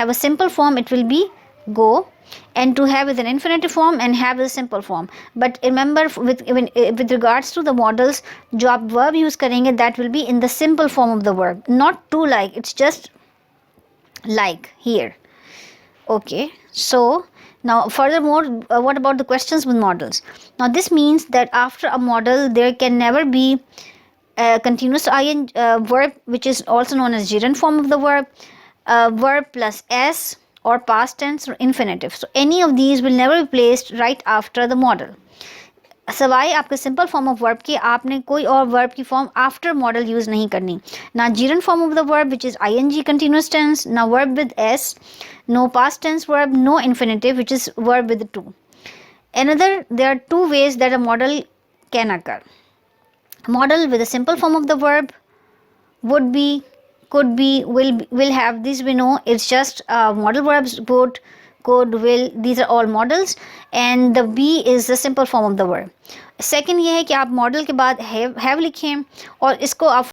have a simple form, it will be go, and to have with an infinitive form and have with a simple form. But remember, with regards to the models, जो आप verb use करेंगे, that will be in the simple form of the verb, not to like, it's just like here. Okay, so now furthermore, what about the questions with models? Now this means that after a model there can never be continuous ing verb, which is also known as gerund form of the verb, verb plus s, or past tense or infinitive. So any of these will never be placed right after the model. Sawai आपके simple form of verb के आपने कोई और verb की form after model use नहीं करनी. ना gerund form of the verb which is ing continuous tense, ना verb with s, no past tense verb, no infinitive which is verb with 2. Another, there are two ways that a model can occur. Model with a simple form of the verb would be, could be, will have. This we know, it's just model verbs. Would, could, will, these are all models, and the be is the simple form of the verb. Second ये है कि आप model के बाद have लिखें और इसको आप